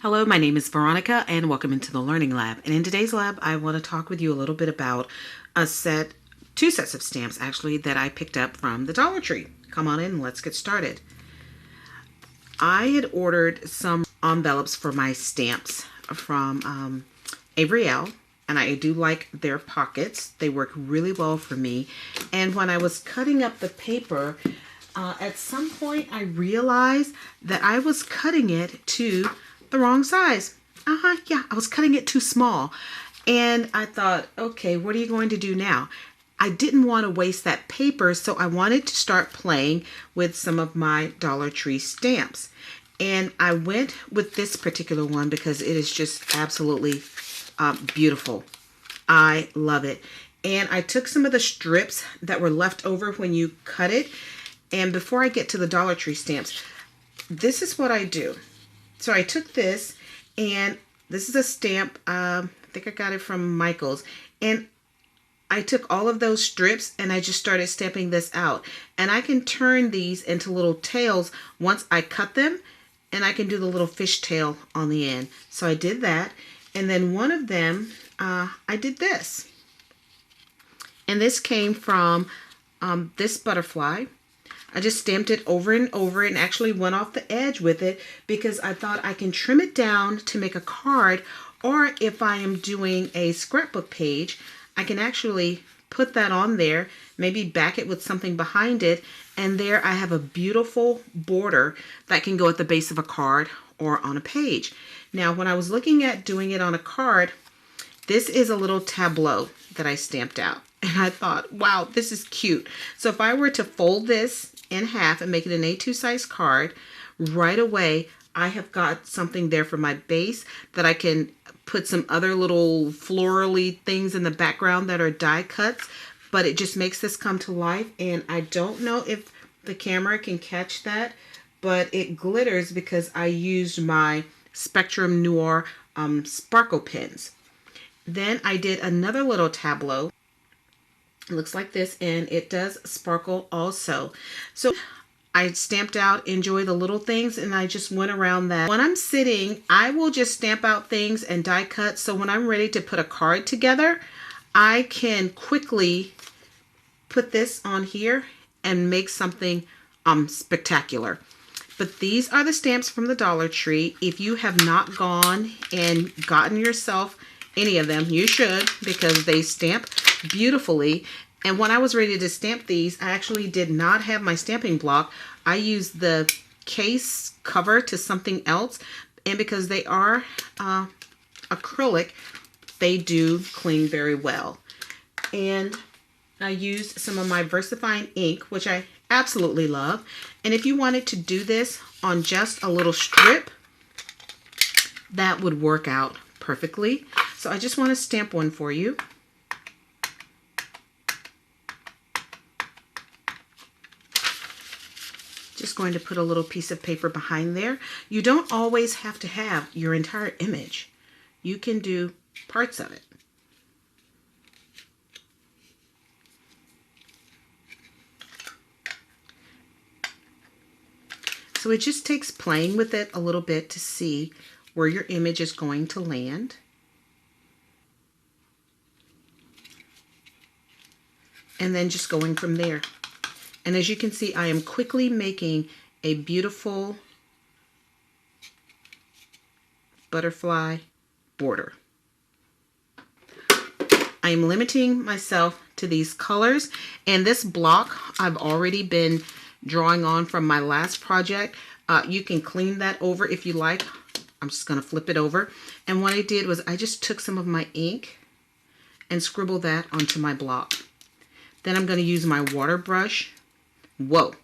Hello, my name is Veronica and welcome into the Learning Lab. And in today's lab, I want to talk with you a little bit about two sets of stamps actually that I picked up from the Dollar Tree. Come on in, let's get started. I had ordered some envelopes for my stamps from Avery Elle, and I do like their pockets. They work really well for me. And when I was cutting up the paper, at some point I realized that I was cutting it to the wrong size. Yeah, I was cutting it too small. And I thought, okay, what are you going to do now? I didn't want to waste that paper, so I wanted to start playing with some of my Dollar Tree stamps. And I went with this particular one because it is just absolutely beautiful. I love it. And I took some of the strips that were left over when you cut it. And before I get to the Dollar Tree stamps, this is what I do. So I took this, and this is a stamp, I think I got it from Michael's, and I took all of those strips and I just started stamping this out. And I can turn these into little tails once I cut them, and I can do the little fish tail on the end. So I did that, and then one of them, I did this. And this came from this butterfly. I just stamped it over and over and actually went off the edge with it because I thought I can trim it down to make a card, or if I am doing a scrapbook page, I can actually put that on there, maybe back it with something behind it, and there I have a beautiful border that can go at the base of a card or on a page. Now, when I was looking at doing it on a card, this is a little tableau that I stamped out. And I thought, wow, this is cute. So if I were to fold this in half and make it an A2 size card, right away I have got something there for my base that I can put some other little florally things in the background that are die cuts, but it just makes this come to life. And I don't know if the camera can catch that, but it glitters because I used my Spectrum Noir sparkle pens. Then I did another little tableau. It looks like this, and it does sparkle also. So I stamped out enjoy the little things, and I just went around that. When I'm sitting, I will just stamp out things and die cut, so when I'm ready to put a card together, I can quickly put this on here and make something spectacular. But these are the stamps from the Dollar Tree. If you have not gone and gotten yourself any of them, you should, because they stamp beautifully. And when I was ready to stamp these, I actually did not have my stamping block. I used the case cover to something else, and because they are acrylic, they do cling very well. And I used some of my VersaFine ink, which I absolutely love. And if you wanted to do this on just a little strip, that would work out perfectly. So I just want to stamp one for you. Just going to put a little piece of paper behind there. You don't always have to have your entire image. You can do parts of it. So it just takes playing with it a little bit to see where your image is going to land. And then just going from there. And as you can see, I am quickly making a beautiful butterfly border. I am limiting myself to these colors, and this block I've already been drawing on from my last project. You can clean that over if you like. I'm just going to flip it over. And what I did was I just took some of my ink and scribbled that onto my block. Then I'm going to use my water brush. Whoa.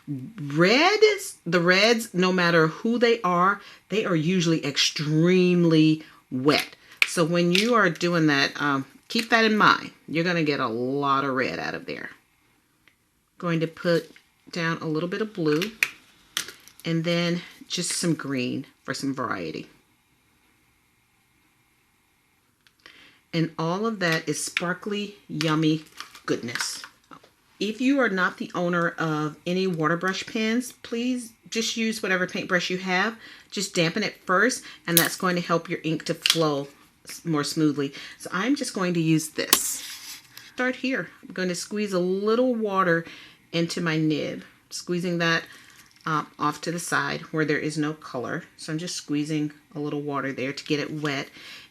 The reds, no matter who they are usually extremely wet. So when you are doing that, keep that in mind. You're going to get a lot of red out of there. Going to put down a little bit of blue, and then just some green for some variety. And all of that is sparkly, yummy goodness. If you are not the owner of any water brush pens, please just use whatever paintbrush you have. Just dampen it first, and that's going to help your ink to flow more smoothly. So I'm just going to use this. Start here. I'm going to squeeze a little water into my nib, squeezing that off to the side where there is no color. So I'm just squeezing a little water there to get it wet.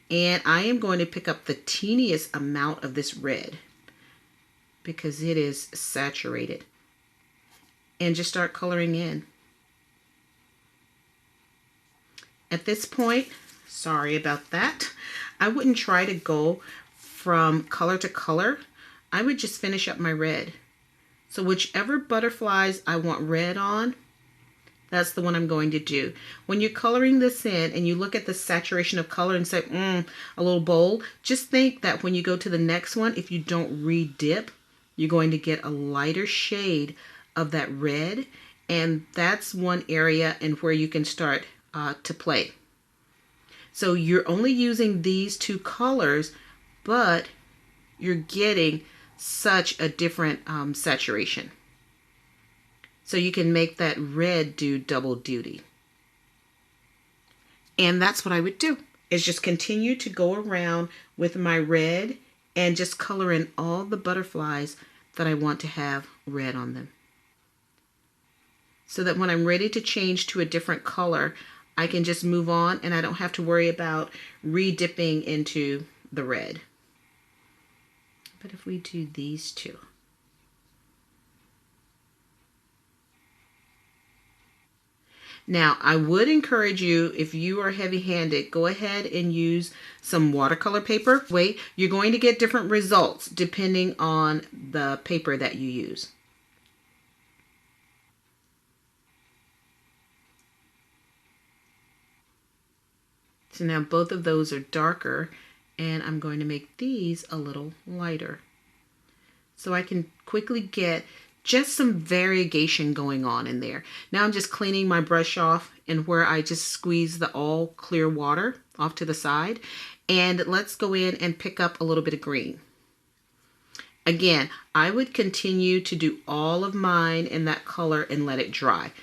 And I am going to pick up the teeniest amount of this red because it is saturated, and just start coloring in. At this point, sorry about that, I wouldn't try to go from color to color. I would just finish up my red. So whichever butterflies I want red on, that's the one I'm going to do. When you're coloring this in and you look at the saturation of color and say, a little bold, just think that when you go to the next one, if you don't re-dip, you're going to get a lighter shade of that red. And that's one area and where you can start to play. So you're only using these two colors, but you're getting such a different saturation. So you can make that red do double duty. And that's what I would do, is just continue to go around with my red and just color in all the butterflies that I want to have red on them. So that when I'm ready to change to a different color, I can just move on and I don't have to worry about re-dipping into the red. But if we do these two. Now, I would encourage you, if you are heavy-handed, go ahead and use some watercolor paper. Wait, you're going to get different results depending on the paper that you use. So now both of those are darker, and I'm going to make these a little lighter. So I can quickly get just some variegation going on in there. Now I'm just cleaning my brush off and where I just squeeze the all clear water off to the side. And let's go in and pick up a little bit of green. Again, I would continue to do all of mine in that color and let it dry.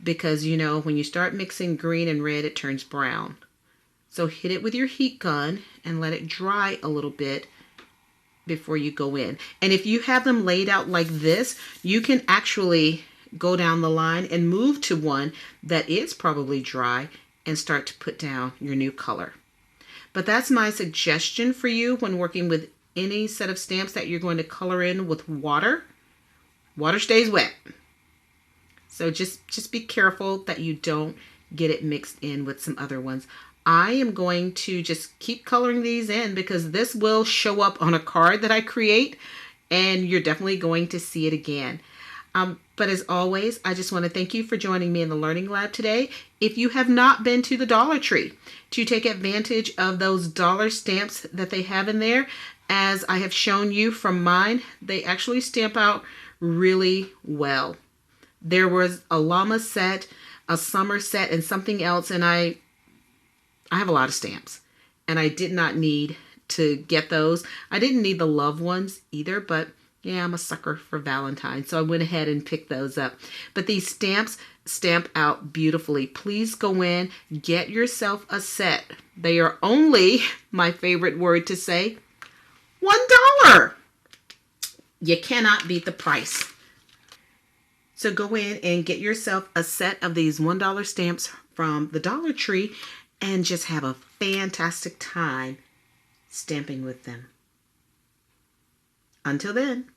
Because you know, when you start mixing green and red, it turns brown. So hit it with your heat gun and let it dry a little bit before you go in. And if you have them laid out like this, you can actually go down the line and move to one that is probably dry and start to put down your new color. But that's my suggestion for you when working with any set of stamps that you're going to color in with water. Water stays wet. So just be careful that you don't get it mixed in with some other ones. I am going to just keep coloring these in because this will show up on a card that I create and you're definitely going to see it again. But as always, I just want to thank you for joining me in the Learning Lab today. If you have not been to the Dollar Tree to take advantage of those dollar stamps that they have in there, as I have shown you from mine, they actually stamp out really well. There was a llama set, a summer set, and something else, and I have a lot of stamps, and I did not need to get those. I didn't need the love ones either, but yeah, I'm a sucker for Valentine's, so I went ahead and picked those up. But these stamps stamp out beautifully. Please go in, get yourself a set. They are only, my favorite word to say, $1. You cannot beat the price. So go in and get yourself a set of these $1 stamps from the Dollar Tree and just have a fantastic time stamping with them. Until then.